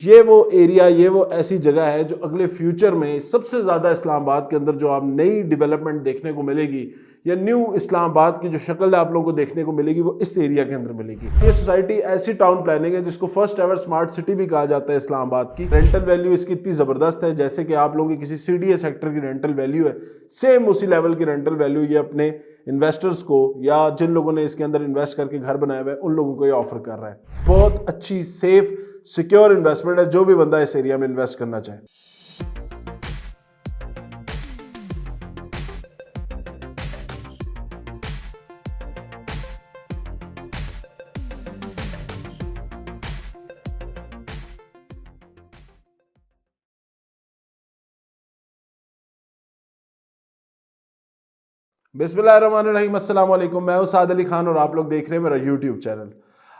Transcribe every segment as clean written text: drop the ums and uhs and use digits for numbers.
ये वो एरिया, ये वो ऐसी जगह है जो अगले फ्यूचर में सबसे ज़्यादा इस्लामाबाद के अंदर जो आप नई डेवलपमेंट देखने को मिलेगी या न्यू इस्लामाबाद की जो शक्ल आप लोगों को देखने को मिलेगी वो इस एरिया के अंदर मिलेगी। ये सोसाइटी ऐसी टाउन प्लानिंग है जिसको फर्स्ट एवर स्मार्ट सिटी भी कहा जाता है इस्लामाबाद की। रेंटल वैल्यू इसकी इतनी ज़बरदस्त है जैसे कि आप लोगों की किसी सीडीए सेक्टर की रेंटल वैल्यू है, सेम उसी लेवल की रेंटल वैल्यू ये अपने इन्वेस्टर्स को या जिन लोगों ने इसके अंदर इन्वेस्ट करके घर बनाए हुए हैं उन लोगों को ये ऑफर कर रहा है। बहुत अच्छी सेफ सिक्योर इन्वेस्टमेंट है जो भी बंदा इस एरिया में इन्वेस्ट करना चाहे। बिस्मिल्लाहिर्रहमानिर्रहीम, अस्सलाम वालेकुम। मैं हूं साद अली खान और आप लोग देख रहे हैं मेरा यूट्यूब चैनल।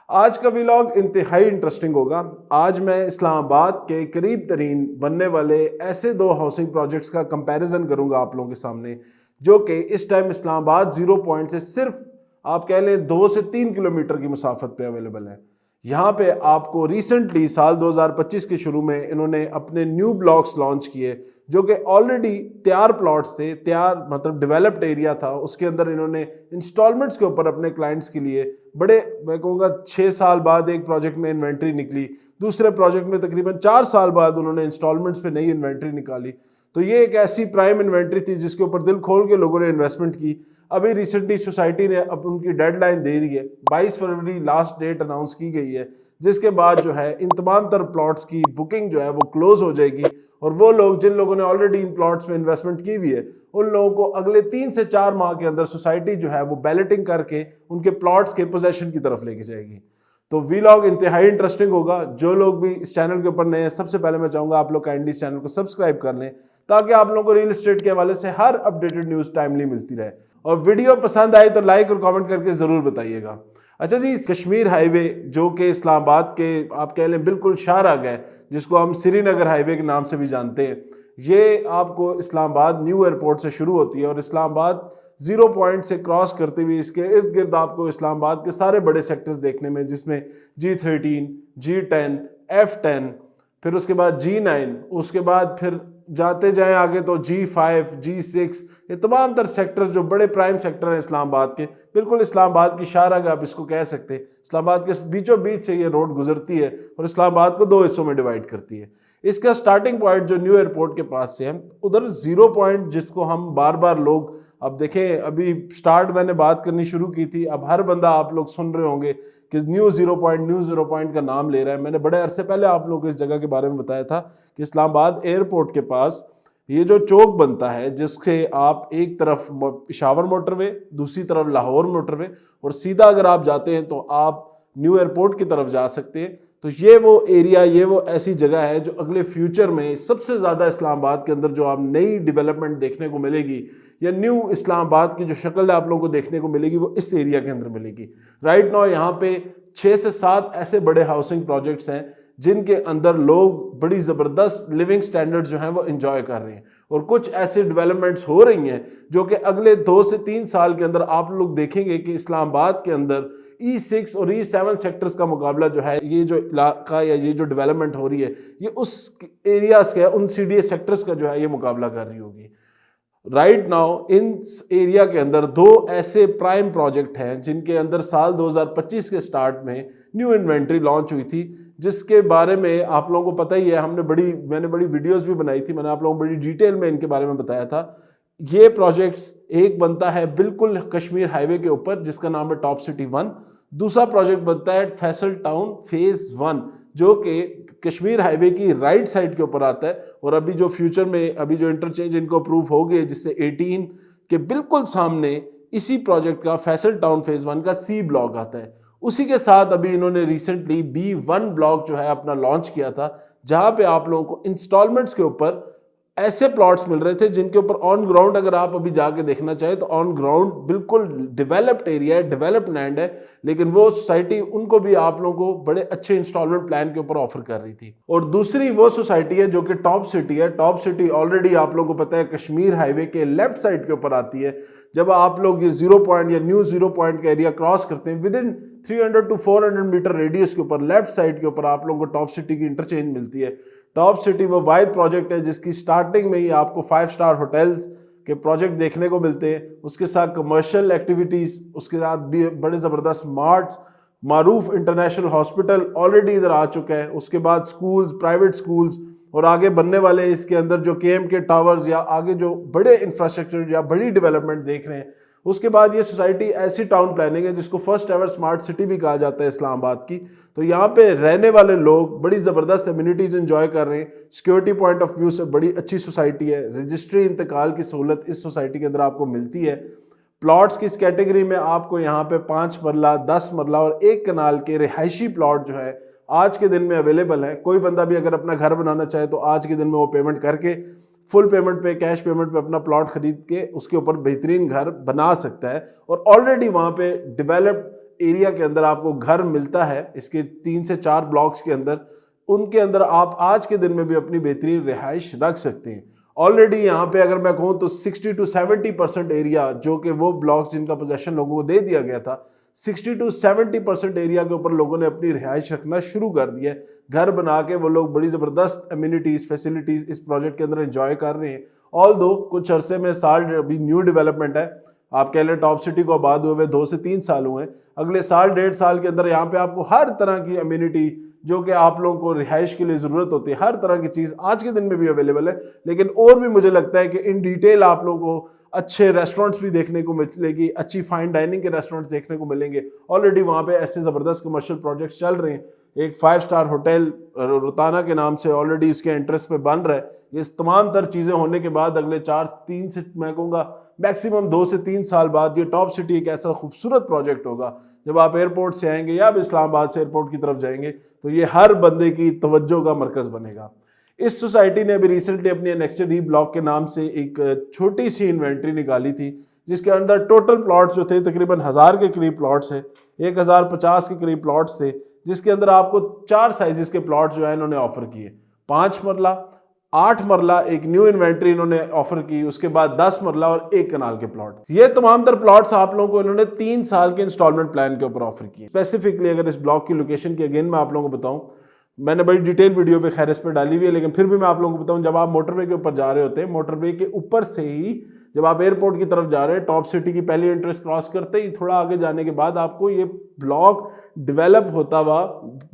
आज का व्लॉग इंतहाई इंटरेस्टिंग होगा। आज मैं इस्लामाबाद के करीब तरीन बनने वाले ऐसे दो हाउसिंग प्रोजेक्ट्स का कंपैरिजन करूंगा आप लोगों के सामने, जो कि इस टाइम इस्लामाबाद 0 पॉइंट से सिर्फ आप कह लें 2 से 3 किलोमीटर की मुसाफत पे अवेलेबल है। यहाँ पे आपको रिसेंटली साल 2025 के शुरू में इन्होंने अपने न्यू ब्लॉक्स लॉन्च किए जो कि ऑलरेडी तैयार प्लॉट्स थे, तैयार मतलब डेवलप्ड एरिया था। उसके अंदर इन्होंने इंस्टॉलमेंट्स के ऊपर अपने क्लाइंट्स के लिए बड़े, मैं कहूँगा 6 साल बाद एक प्रोजेक्ट में इन्वेंट्री निकली, दूसरे प्रोजेक्ट में तकरीबन 4 साल बाद उन्होंने इंस्टॉलमेंट्स पे नई इन्वेंट्री निकाली। तो ये एक ऐसी प्राइम इन्वेंट्री थी जिसके ऊपर दिल खोल के लोगों ने इन्वेस्टमेंट की। अभी रिसेंटली सोसाइटी ने अब उनकी डेडलाइन दे दी है, 22 फरवरी लास्ट डेट अनाउंस की गई है, जिसके बाद जो है इन तमाम तर प्लॉट्स की बुकिंग जो है वो क्लोज हो जाएगी और वो लोग जिन लोगों ने ऑलरेडी इन प्लॉट्स में इन्वेस्टमेंट की हुई है उन लोगों को अगले 3 से 4 माह के अंदर सोसाइटी जो है वो बैलेटिंग करके उनके प्लॉट्स के पोजेशन की तरफ लेके जाएगी। तो व्लॉग इंतहाई इंटरेस्टिंग होगा। जो लोग भी इस चैनल के ऊपर नए हैं, सबसे पहले मैं चाहूंगा आप लोग काइंडली इस चैनल को सब्सक्राइब कर लें ताकि आप लोगों को रियल एस्टेट के हवाले से हर अपडेटेड न्यूज़ टाइमली मिलती रहे। और वीडियो पसंद आए तो लाइक और कमेंट करके ज़रूर बताइएगा। अच्छा जी, कश्मीर हाईवे जो कि इस्लामाबाद के आप कह लें बिल्कुल शाहबाग है, जिसको हम श्रीनगर हाईवे के नाम से भी जानते हैं, ये आपको इस्लामाबाद न्यू एयरपोर्ट से शुरू होती है और इस्लामाबाद 0 पॉइंट से क्रॉस करते हुए इसके इर्द गिर्द आपको इस्लामाबाद के सारे बड़े सेक्टर्स देखने में, जिसमें G13, G10, F10, फिर उसके बाद G9, उसके बाद फिर जाते जाएं आगे तो G5, G6, ये तमाम तर सेक्टर जो बड़े प्राइम सेक्टर हैं इस्लामाबाद के, बिल्कुल इस्लामाबाद की शाहबाग आप इसको कह सकते हैं। इस्लामाबाद के बीचों बीच से ये रोड गुजरती है और इस्लामाबाद को 2 हिस्सों में डिवाइड करती है। इसका स्टार्टिंग पॉइंट जो न्यू एयरपोर्ट के पास से है, उधर 0 पॉइंट जिसको हम बार बार लोग, अब देखें अभी स्टार्ट मैंने बात करनी शुरू की थी, अब हर बंदा आप लोग सुन रहे होंगे कि न्यू 0 पॉइंट का नाम ले रहा है। मैंने बड़े अरसे पहले आप लोगों को इस जगह के बारे में बताया था कि इस्लामाबाद एयरपोर्ट के पास ये जो चौक बनता है जिससे आप एक तरफ पेशावर मोटरवे, दूसरी तरफ लाहौर मोटरवे और सीधा अगर आप जाते हैं तो आप न्यू एयरपोर्ट की तरफ जा सकते हैं। तो ये वो एरिया, ये वो ऐसी जगह है जो अगले फ्यूचर में सबसे ज़्यादा इस्लामाबाद के अंदर जो आप नई डेवलपमेंट देखने को मिलेगी या न्यू इस्लामाबाद की जो शक्ल आप लोगों को देखने को मिलेगी वो इस एरिया के अंदर मिलेगी। राइट नाउ यहाँ पे 6 से 7 ऐसे बड़े हाउसिंग प्रोजेक्ट्स हैं जिनके अंदर लोग बड़ी ज़बरदस्त लिविंग स्टैंडर्ड्स जो हैं वो एंजॉय कर रहे हैं और कुछ ऐसी डेवलपमेंट्स हो रही हैं जो कि अगले 2 से 3 साल के अंदर आप लोग देखेंगे कि इस्लामाबाद के अंदर E6 और E7 सेक्टर्स का मुकाबला जो है, ये जो इलाका या ये जो डेवलपमेंट हो रही है ये उस एरियाज का, उन CDA सेक्टर्स का जो है ये मुकाबला कर रही होगी। राइट नाउ इन एरिया के अंदर 2 ऐसे प्राइम प्रोजेक्ट हैं जिनके अंदर साल 2025 के स्टार्ट में न्यू इन्वेंट्री लॉन्च हुई थी, जिसके बारे में आप लोगों को पता ही है। मैंने बड़ी वीडियोस भी बनाई थी, मैंने आप लोगों को बड़ी डिटेल में इनके बारे में बताया था। ये प्रोजेक्ट्स, एक बनता है बिल्कुल कश्मीर हाईवे के ऊपर जिसका नाम है टॉप सिटी 1, दूसरा प्रोजेक्ट बनता है फैसल टाउन फेज 1 जो कि कश्मीर हाईवे की राइट साइड के ऊपर आता है। और अभी जो फ्यूचर में अभी जो इंटरचेंज इनको अप्रूव हो गए जिससे 18 के बिल्कुल सामने इसी प्रोजेक्ट का फैसल टाउन फेज 1 का C ब्लॉक आता है। उसी के साथ अभी इन्होंने रिसेंटली B1 ब्लॉक जो है अपना लॉन्च किया था, जहां पे आप लोगों को इंस्टॉलमेंट्स के ऊपर ऐसे प्लॉट्स मिल रहे थे जिनके ऊपर ऑन ग्राउंड अगर आप अभी जाके देखना चाहें तो ऑन ग्राउंड बिल्कुल डेवलप्ड एरिया है, डेवलप्ड लैंड है, लेकिन वो सोसाइटी उनको भी आप लोगों को बड़े अच्छे इंस्टॉलमेंट प्लान के ऊपर ऑफर कर रही थी। और दूसरी वो सोसाइटी है जो कि टॉप सिटी है। टॉप सिटी ऑलरेडी आप लोगों को पता है कश्मीर हाईवे के लेफ्ट साइड के ऊपर आती है। जब आप लोग ये 0 पॉइंट या न्यू 0 पॉइंट का एरिया क्रॉस करते हैं, within 300 to 400 meter radius के ऊपर लेफ्ट साइड के ऊपर आप लोगों को टॉप सिटी की इंटरचेंज मिलती है। टॉप सिटी वो वाइड प्रोजेक्ट है जिसकी स्टार्टिंग में ही आपको 5 स्टार होटल्स के प्रोजेक्ट देखने को मिलते हैं, उसके साथ कमर्शियल एक्टिविटीज, उसके साथ भी बड़े ज़बरदस्त मार्ट्स, मारूफ इंटरनेशनल हॉस्पिटल ऑलरेडी इधर आ चुका है, उसके बाद स्कूल्स, प्राइवेट स्कूल्स, और आगे बनने वाले इसके अंदर जो KMK टावर्स या आगे जो बड़े इंफ्रास्ट्रक्चर या बड़ी डेवलपमेंट देख रहे हैं। उसके बाद ये सोसाइटी ऐसी टाउन प्लानिंग है जिसको फर्स्ट एवर स्मार्ट सिटी भी कहा जाता है इस्लामाबाद की। तो यहाँ पे रहने वाले लोग बड़ी ज़बरदस्त एम्यूनिटीज़ एंजॉय कर रहे हैं। सिक्योरिटी पॉइंट ऑफ व्यू से बड़ी अच्छी सोसाइटी है। रजिस्ट्री इंतकाल की सहूलत इस सोसाइटी के अंदर आपको मिलती है। प्लॉट्स की इस कैटेगरी में आपको यहाँ पे 5 मरला, 10 मरला और 1 कनाल के रिहायशी प्लॉट जो है आज के दिन में अवेलेबल है। कोई बंदा भी अगर अपना घर बनाना चाहे तो आज के दिन में वो पेमेंट करके फुल पेमेंट पे, कैश पेमेंट पे अपना प्लॉट खरीद के उसके ऊपर बेहतरीन घर बना सकता है। और ऑलरेडी वहाँ पे डेवलप्ड एरिया के अंदर आपको घर मिलता है, इसके 3 से 4 ब्लॉक्स के अंदर, उनके अंदर आप आज के दिन में भी अपनी बेहतरीन रिहाइश रख सकते हैं। ऑलरेडी यहाँ पे अगर मैं कहूँ तो 60 to 70% एरिया जो कि वो ब्लॉक्स जिनका पोजेशन लोगों को दे दिया गया था, 60 to 70% एरिया के ऊपर लोगों ने अपनी रिहाइश रखना शुरू कर दिया है। घर बना के वो लोग बड़ी ज़बरदस्त एम्यूनिटीज़, फैसिलिटीज़ इस प्रोजेक्ट के अंदर एंजॉय कर रहे हैं। ऑल दो कुछ अरसे में साल अभी न्यू डेवलपमेंट है, आप कह लें टॉप सिटी को आबाद हुए 2 से 3 साल हुए हैं। अगले साल 1.5 साल के अंदर यहाँ पे आपको हर तरह की एम्यूनिटी जो कि आप लोगों को रिहाइश के लिए ज़रूरत होती है, हर तरह की चीज़ आज के दिन में भी अवेलेबल है। लेकिन और भी मुझे लगता है कि इन डिटेल आप लोगों को अच्छे रेस्टोरेंट्स भी देखने को मिलेगी, अच्छी फाइन डाइनिंग के रेस्टोरेंट्स देखने को मिलेंगे। ऑलरेडी वहाँ पे ऐसे ज़बरदस्त कमर्शियल प्रोजेक्ट्स चल रहे हैं। एक 5 स्टार होटल रुताना के नाम से ऑलरेडी इसके एंट्रेंस पे बन रहा है। ये तमाम तर चीज़ें होने के बाद अगले 3 से मैं कहूँगा मैक्सिमम 2 से 3 साल बाद ये टॉप सिटी एक ऐसा खूबसूरत प्रोजेक्ट होगा। जब आप एयरपोर्ट से आएंगे या अब इस्लामाबाद से एयरपोर्ट की तरफ जाएंगे तो ये हर बंदे की तवज्जो का मरकज़ बनेगा। इस सोसाइटी ने अभी रिसेंटली अपनी नेक्स्ट ई ब्लॉक के नाम से एक छोटी सी इन्वेंट्री निकाली थी जिसके अंदर टोटल प्लॉट्स जो थे तकरीबन 1000 के करीब प्लॉट्स है, 1050 के करीब प्लॉट्स थे, जिसके अंदर आपको 4 साइजेस के प्लॉट जो है इन्होंने ऑफर किए। 5 मरला, 8 मरला एक न्यू इन्वेंट्री इन्होंने ऑफर की, उसके बाद 10 मरला और 1 कनाल के प्लॉट। ये तमाम तर प्लॉट्स आप लोगों को इन्होंने 3 साल के इंस्टॉलमेंट प्लान के ऊपर ऑफर किए। स्पेसिफिकली अगर इस ब्लॉक की लोकेशन की अगेन मैं आप लोगों को बताऊं, मैंने बड़ी डिटेल वीडियो पे खैर इस पर डाली हुई है, लेकिन फिर भी मैं आप लोगों को बताऊं, जब आप मोटरवे के ऊपर जा रहे होते हैं, मोटरवे के ऊपर से ही जब आप एयरपोर्ट की तरफ जा रहे हैं, टॉप सिटी की पहली एंट्रेंस क्रॉस करते ही थोड़ा आगे जाने के बाद आपको ये ब्लॉक डेवलप होता हुआ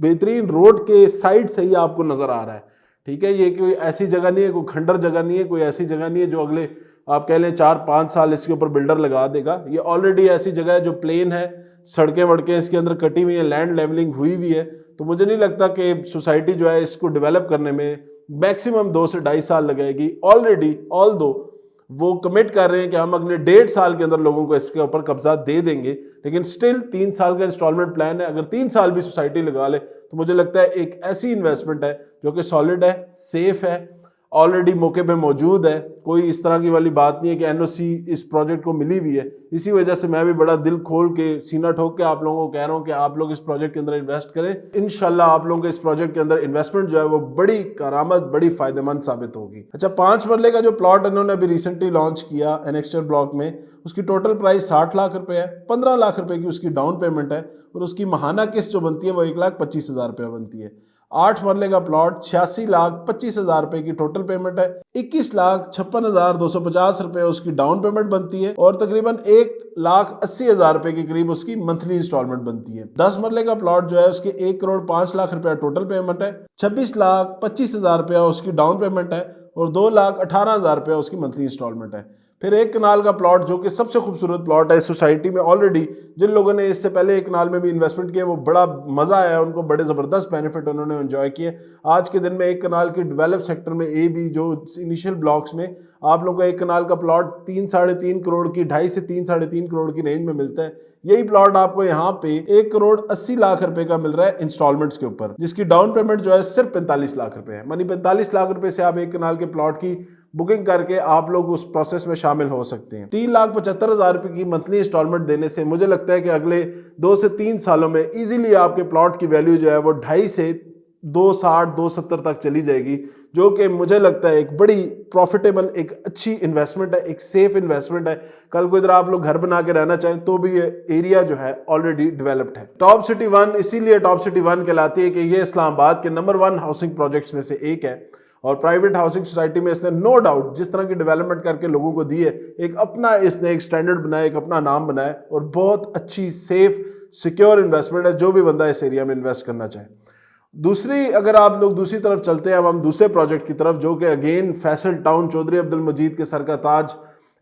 बेहतरीन रोड के साइड से ही आपको नजर आ रहा है। ठीक है, ये कोई ऐसी जगह नहीं है, कोई खंडर जगह नहीं है, कोई ऐसी जगह नहीं है जो अगले आप कह लें 4-5 साल इसके ऊपर बिल्डर लगा देगा। ये ऑलरेडी ऐसी जगह है जो प्लेन है, सड़कें वड़कें इसके अंदर कटी हुई है, लैंड लेवलिंग हुई हुई है। तो मुझे नहीं लगता कि सोसाइटी जो है इसको डेवलप करने में मैक्सिमम 2 से 2.5 साल लगेगी। ऑलरेडी ऑल दो वो कमिट कर रहे हैं कि हम अगले 1.5 साल के अंदर लोगों को इसके ऊपर कब्जा दे देंगे, लेकिन स्टिल 3 साल का इंस्टॉलमेंट प्लान है। अगर 3 साल भी सोसाइटी लगा ले तो मुझे लगता है एक ऐसी इन्वेस्टमेंट है जो कि सॉलिड है, सेफ है, ऑलरेडी मौके पे मौजूद है। कोई इस तरह की वाली बात नहीं है कि एनओसी इस प्रोजेक्ट को मिली हुई है। इसी वजह से मैं भी बड़ा दिल खोल के सीना ठोक के आप लोगों को कह रहा हूँ कि आप लोग इस प्रोजेक्ट के अंदर इन्वेस्ट करें। इंशाल्लाह आप लोगों के इस प्रोजेक्ट के अंदर इन्वेस्टमेंट जो है वो बड़ी करामत, बड़ी फायदेमंद साबित होगी। अच्छा, 5 मरले का जो प्लॉट इन्होंने अभी रिसेंटली लॉन्च किया एनेक्स्टर ब्लॉक में, उसकी टोटल प्राइस 60 लाख रुपए है। 15 लाख रुपए की उसकी डाउन पेमेंट है और उसकी माहाना किस्त जो बनती है वो 1,25,000 रुपया बनती है। 8 मरले का प्लॉट 86,25,000 रुपए की टोटल पेमेंट है। 21,56,250 रुपए उसकी डाउन पेमेंट बनती है और तकरीबन 1,80,000 रुपए के करीब उसकी मंथली इंस्टॉलमेंट बनती है। 10 मरले का प्लॉट जो है उसके 1,05,00,000 रुपया टोटल पेमेंट है, 26,25,000 रुपया उसकी डाउन पेमेंट है और 2,18,000 रुपया उसकी मंथली इंस्टॉलमेंट है। फिर 1 कनाल का प्लॉट जो कि सबसे खूबसूरत प्लॉट है इस सोसाइटी में। ऑलरेडी जिन लोगों ने इससे पहले 1 कनाल में भी इन्वेस्टमेंट किया वो बड़ा मजा आया उनको, बड़े ज़बरदस्त बेनिफिट उन्होंने एंजॉय किए। आज के दिन में 1 कनाल की डेवलप सेक्टर में ए बी जो इनिशियल ब्लॉक्स में आप लोगों को 1 कनाल का प्लॉट 3-3.5 करोड़ की, 2.5 से 3-3.5 करोड़ की रेंज में मिलता है। यही प्लॉट आपको यहाँ पे 1,80,00,000 रुपए का मिल रहा है इंस्टॉलमेंट्स के ऊपर, जिसकी डाउन पेमेंट जो है सिर्फ 45 लाख रुपए है। मानी 45 लाख रुपए से आप 1 कनाल के प्लॉट की बुकिंग करके आप लोग उस प्रोसेस में शामिल हो सकते हैं। 3,75,000 रुपये की मंथली इंस्टॉलमेंट देने से मुझे लगता है कि अगले 2 से 3 सालों में इजीली आपके प्लॉट की वैल्यू जो है वो 2.5 से 260 270 तक चली जाएगी, जो कि मुझे लगता है एक बड़ी प्रॉफिटेबल, एक अच्छी इन्वेस्टमेंट है, एक सेफ इन्वेस्टमेंट है। कल को इधर आप लोग घर बना के रहना चाहें तो भी ये एरिया जो है ऑलरेडी डेवलप्ड है। टॉप सिटी 1 इसीलिए टॉप सिटी 1 कहलाती है कि ये इस्लामाबाद के नंबर 1 हाउसिंग प्रोजेक्ट्स में से एक है और प्राइवेट हाउसिंग सोसाइटी में इसने नो डाउट जिस तरह की डेवलपमेंट करके लोगों को दी है, एक अपना इसने एक स्टैंडर्ड बनाया, एक अपना नाम बनाया और बहुत अच्छी सेफ सिक्योर इन्वेस्टमेंट है जो भी बंदा इस एरिया में इन्वेस्ट करना चाहे। दूसरी, अगर आप लोग दूसरी तरफ चलते हैं, अब हम दूसरे प्रोजेक्ट की तरफ, जो कि अगेन फैसल टाउन चौधरी अब्दुल मजीद के सर का ताज,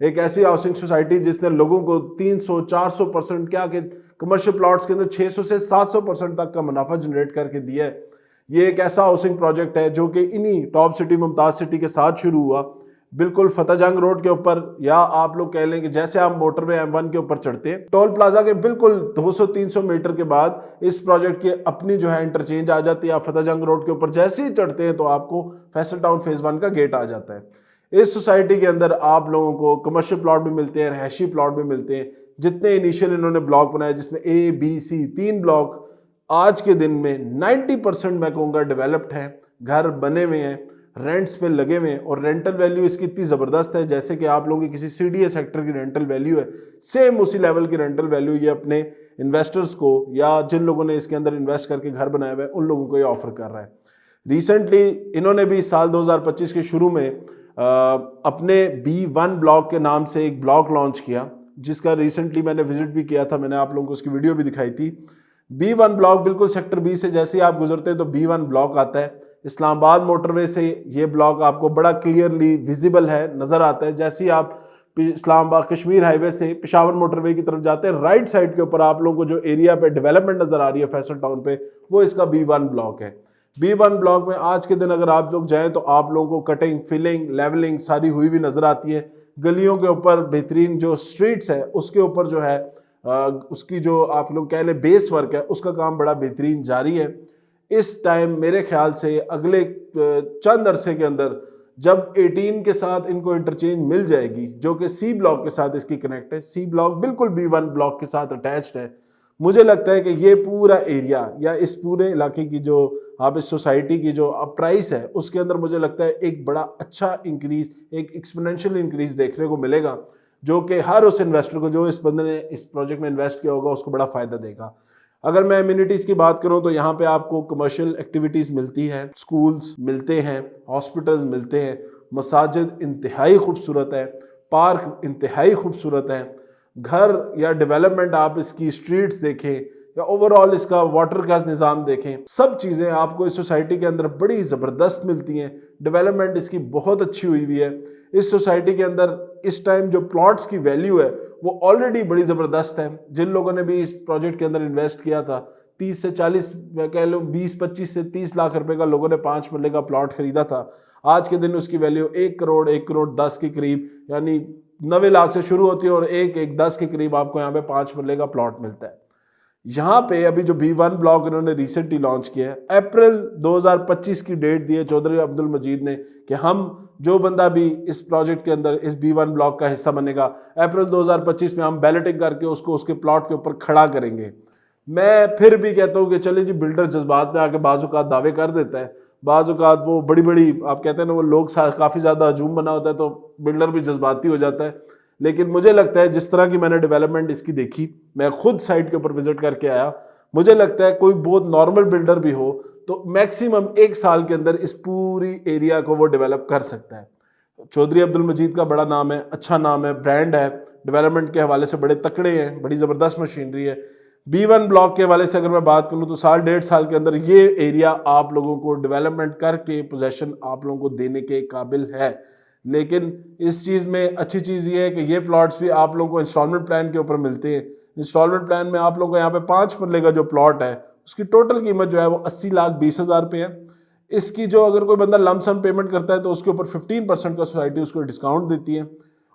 एक ऐसी हाउसिंग सोसाइटी जिसने लोगों को 300-400% क्या कि कमर्शियल प्लॉट्स के अंदर 600 से 700% तक का मुनाफा जनरेट करके दिया है। ये एक ऐसा हाउसिंग प्रोजेक्ट है जो कि इन्हीं टॉप सिटी मुमताज सिटी के साथ शुरू हुआ, बिल्कुल फतेह जंग रोड के ऊपर, या आप लोग कह लें कि जैसे आप मोटरवे M1 के ऊपर चढ़ते हैं, टोल प्लाजा के बिल्कुल 200-300 मीटर के बाद इस प्रोजेक्ट की अपनी जो है इंटरचेंज आ जाती है। आप फतेह जंग रोड के ऊपर जैसे ही चढ़ते हैं तो आपको फैसल टाउन फेज 1 का गेट आ जाता है। इस सोसाइटी के अंदर आप लोगों को कमर्शियल प्लॉट भी मिलते हैं, रहायशी प्लॉट भी मिलते हैं। जितने इनिशियल इन्होंने ब्लॉक बनाए, जिसमें A, B, C 3 ब्लॉक आज के दिन में 90% मैं कहूँगा डेवलप्ड हैं, घर बने हुए हैं, रेंट्स पे लगे हुए हैं और रेंटल वैल्यू इसकी इतनी ज़बरदस्त है जैसे कि आप लोगों की किसी CDA सेक्टर की रेंटल वैल्यू है, सेम उसी लेवल की रेंटल वैल्यू ये अपने इन्वेस्टर्स को या जिन लोगों ने इसके अंदर इन्वेस्ट करके घर बनाया हुआ है उन लोगों को ये ऑफर कर रहा है। रिसेंटली इन्होंने भी साल 2025 के शुरू में अपने B1 ब्लॉक के नाम से एक ब्लॉक लॉन्च किया, जिसका रिसेंटली मैंने विजिट भी किया था, मैंने आप लोगों को उसकी वीडियो भी दिखाई थी। B1 ब्लॉक बिल्कुल सेक्टर B से जैसे ही आप गुजरते हैं तो B1 ब्लॉक आता है। इस्लामाबाद मोटरवे से ये ब्लॉक आपको बड़ा क्लियरली विजिबल है, नज़र आता है। जैसे ही आप इस्लामाबाद कश्मीर हाईवे से पेशावर मोटरवे की तरफ जाते हैं, राइट साइड के ऊपर आप लोगों को जो एरिया पे डेवलपमेंट नज़र आ रही है फैसल टाउन पे, वो इसका B1 ब्लॉक है। B1 ब्लॉक में आज के दिन अगर आप लोग जाएं तो आप लोगों को कटिंग, फिलिंग, लेवलिंग सारी हुई हुई नज़र आती है। गलियों के ऊपर बेहतरीन जो स्ट्रीट्स है उसके ऊपर जो है उसकी जो आप लोग कह लें बेस वर्क है उसका काम बड़ा बेहतरीन जारी है। इस टाइम मेरे ख्याल से अगले चंद अरसे के अंदर जब 18 के साथ इनको इंटरचेंज मिल जाएगी, जो कि C ब्लॉक के साथ इसकी कनेक्ट है, C ब्लॉक बिल्कुल B1 ब्लॉक के साथ अटैच्ड है, मुझे लगता है कि ये पूरा एरिया या इस पूरे इलाके की जो आप इस सोसाइटी की जो प्राइस है उसके अंदर मुझे लगता है एक बड़ा अच्छा इंक्रीज, एक एक्सपोनेंशियल इंक्रीज देखने को मिलेगा, जो कि हर उस इन्वेस्टर को जो इस बंदे ने इस प्रोजेक्ट में इन्वेस्ट किया होगा उसको बड़ा फायदा देगा। अगर मैं इम्यूनिटीज़ की बात करूं तो यहाँ पे आपको कमर्शियल एक्टिविटीज़ मिलती हैं, स्कूल्स मिलते हैं, हॉस्पिटल्स मिलते हैं, मसाजिद इंतहाई खूबसूरत है, पार्क इंतहाई खूबसूरत है, घर या डेवलपमेंट आप इसकी स्ट्रीट्स देखें या ओवरऑल इसका वाटर का निज़ाम देखें, सब चीज़ें आपको इस सोसाइटी के अंदर बड़ी ज़बरदस्त मिलती हैं। डेवलपमेंट इसकी बहुत अच्छी हुई हुई है। इस सोसाइटी के अंदर इस टाइम जो प्लॉट्स की वैल्यू है वो ऑलरेडी बड़ी ज़बरदस्त है। जिन लोगों ने भी इस प्रोजेक्ट के अंदर इन्वेस्ट किया था 30 से 40, मैं कह लूँ 20-25 से 30 लाख रुपए का लोगों ने 5 मरले का प्लॉट खरीदा था, आज के दिन उसकी वैल्यू 1 करोड़ 1 करोड़ 10 के करीब, यानी 90 लाख से शुरू होती है और 1-10 के करीब आपको यहाँ पे 5 मरले का प्लॉट मिलता है। यहाँ पे अभी जो B1 ब्लॉक इन्होंने रिसेंटली लॉन्च किया है, अप्रैल 2025 की डेट दी है चौधरी अब्दुल मजीद ने कि हम जो बंदा भी इस प्रोजेक्ट के अंदर इस B1 ब्लॉक का हिस्सा बनेगा, अप्रैल 2025 में हम बैलेटिंग करके उसको उसके प्लॉट के ऊपर खड़ा करेंगे। मैं फिर भी कहता हूँ कि चलिए जी, बिल्डर जज्बात में आके बाज़-औक़ात दावे कर देता है, बाज़-औक़ात वो बड़ी बड़ी आप कहते हैं ना वो लोग काफ़ी ज़्यादा हजूम बना होता है तो बिल्डर भी जज्बाती हो जाता है। लेकिन मुझे लगता है जिस तरह की मैंने डेवलपमेंट इसकी देखी, मैं खुद साइट के ऊपर विजिट करके आया, मुझे लगता है कोई बहुत नॉर्मल बिल्डर भी हो तो मैक्सिमम 1 साल के अंदर इस पूरी एरिया को वो डेवलप कर सकता है। चौधरी अब्दुल मजीद का बड़ा नाम है, अच्छा नाम है, ब्रांड है, डेवलपमेंट के हवाले से बड़े तकड़े हैं, बड़ी ज़बरदस्त मशीनरी है। B1 ब्लॉक के हवाले से अगर मैं बात करूँ तो साल 1.5 साल के अंदर ये एरिया आप लोगों को डेवलपमेंट करके पोजेसन आप लोगों को देने के काबिल है। लेकिन इस चीज़ में अच्छी चीज़ ये है कि ये प्लॉट्स भी आप लोगों को इंस्टॉलमेंट प्लान के ऊपर मिलते हैं। इंस्टॉलमेंट प्लान में आप लोगों को यहाँ पे 5 मरले का जो प्लॉट है उसकी टोटल कीमत जो है वो 80,20,000 रुपये है। इसकी जो अगर कोई बंदा लमसम पेमेंट करता है तो उसके ऊपर 15% का सोसाइटी उसको डिस्काउंट देती है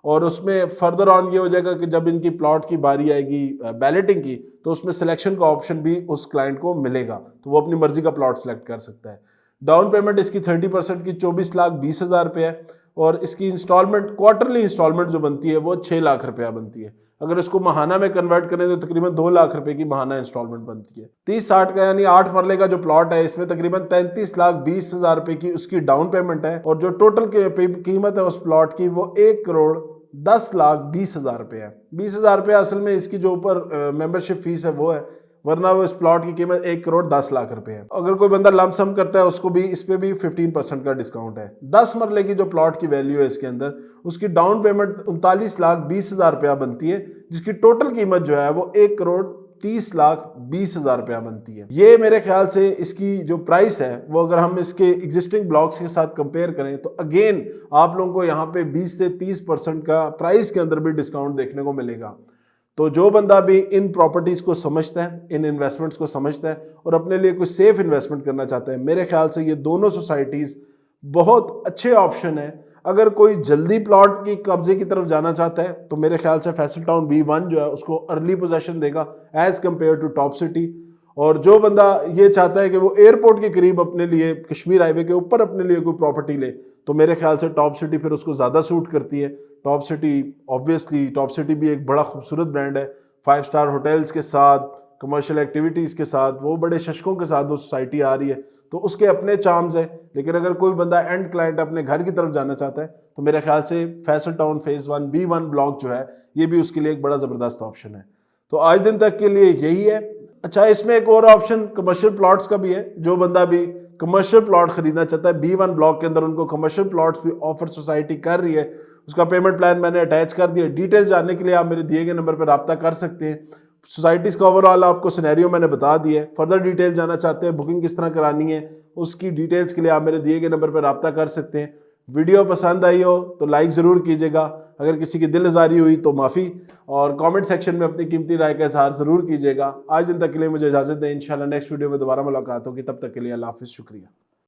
और उसमें फर्दर ऑन ये हो जाएगा कि जब इनकी प्लॉट की बारी आएगी बैलेटिंग की तो उसमें सिलेक्शन का ऑप्शन भी उस क्लाइंट को मिलेगा, तो वो अपनी मर्जी का प्लॉट सेलेक्ट कर सकता है। डाउन पेमेंट इसकी 30% की 24,20,000 रुपये है और इसकी इंस्टॉलमेंट, क्वार्टरली इंस्टॉलमेंट जो बनती है वो 6 लाख रुपया बनती है। अगर इसको महाना में कन्वर्ट करें तो तकरीबन 2 लाख रुपए की महाना इंस्टॉलमेंट बनती है। 30-60 का यानी 8 मरले का जो प्लॉट है इसमें तकरीबन 33,20,000 रुपए की उसकी डाउन पेमेंट है और जो टोटल कीमत है उस प्लॉट की वो 1,10,20,000 रुपए है। 20,000 रुपये असल में इसकी जो ऊपर मेंबरशिप फीस है वो है, वरना वो इस प्लॉट की कीमत 1,10,00,000 रुपए है। अगर कोई बंदा लमसम करता है उसको भी इस पे भी 15% का डिस्काउंट है। 10 मरले की जो प्लॉट की वैल्यू है इसके अंदर उसकी डाउन पेमेंट 39,20,000 रुपया बनती है, जिसकी टोटल कीमत जो है वो 1,30,20,000 रुपया बनती है। ये मेरे ख्याल से इसकी जो प्राइस है वो अगर हम इसके एग्जिस्टिंग ब्लॉक्स के साथ कंपेयर करें तो अगेन आप लोगों को यहाँ पे 20 से 30% का प्राइस के अंदर भी डिस्काउंट देखने को मिलेगा। तो जो बंदा भी इन प्रॉपर्टीज को समझता है, इन इन्वेस्टमेंट्स को समझता है और अपने लिए कोई सेफ इन्वेस्टमेंट करना चाहता है, मेरे ख्याल से ये दोनों सोसाइटीज बहुत अच्छे ऑप्शन है। अगर कोई जल्दी प्लॉट की कब्जे की तरफ जाना चाहता है तो मेरे ख्याल से फैसल टाउन B1 जो है उसको अर्ली पोजेशन देगा as compare to top city. और जो बंदा ये चाहता है कि वो एयरपोर्ट के करीब अपने लिए, कश्मीर हाईवे के ऊपर अपने लिए कोई प्रॉपर्टी ले, तो मेरे ख्याल से टॉप सिटी फिर उसको ज़्यादा सूट करती है। Top city obviously, top city भी एक बड़ा खूबसूरत ब्रांड है, 5 स्टार होटल्स के साथ, कमर्शियल एक्टिविटीज़ के साथ, वो बड़े शशकों के साथ वो सोसाइटी आ रही है, तो उसके अपने चार्म्स है। लेकिन अगर कोई बंदा एंड क्लाइंट अपने घर की तरफ जाना चाहता है तो मेरे ख्याल से Faisal town phase 1 B1 block जो है ये भी उसके लिए एक बड़ा ज़बरदस्त ऑप्शन है। तो आज दिन तक के लिए यही है। अच्छा, इसमें एक और ऑप्शन कमर्शियल प्लॉट्स का भी है। जो बंदा भी कमर्शियल प्लॉट खरीदना चाहता है, B1 ब्लॉक के अंदर उनको कमर्शियल प्लॉट्स भी ऑफर सोसाइटी कर रही है, उसका पेमेंट प्लान मैंने अटैच कर दिया। डिटेल्स जानने के लिए आप मेरे दिए गए नंबर पर रब्ता कर सकते हैं। सोसाइटीज़ का ओवरऑल आपको सिनेरियो मैंने बता दिया है। फर्दर डिटेल जानना चाहते हैं, बुकिंग किस तरह करानी है, उसकी डिटेल्स के लिए आप मेरे दिए गए नंबर पर रब्ता कर सकते हैं। वीडियो पसंद आई हो तो लाइक ज़रूर कीजिएगा, अगर किसी की दिल आज़ारी हुई तो माफ़ी, और कमेंट सेक्शन में अपनी कीमती राय का इजहार ज़रूर कीजिएगा। आज दिन तक के लिए मुझे इजाज़त दें, इंशाल्लाह नेक्स्ट वीडियो में दोबारा मुलाकात होगी। तब तक के लिए अल्लाह हाफ़िज़, शुक्रिया।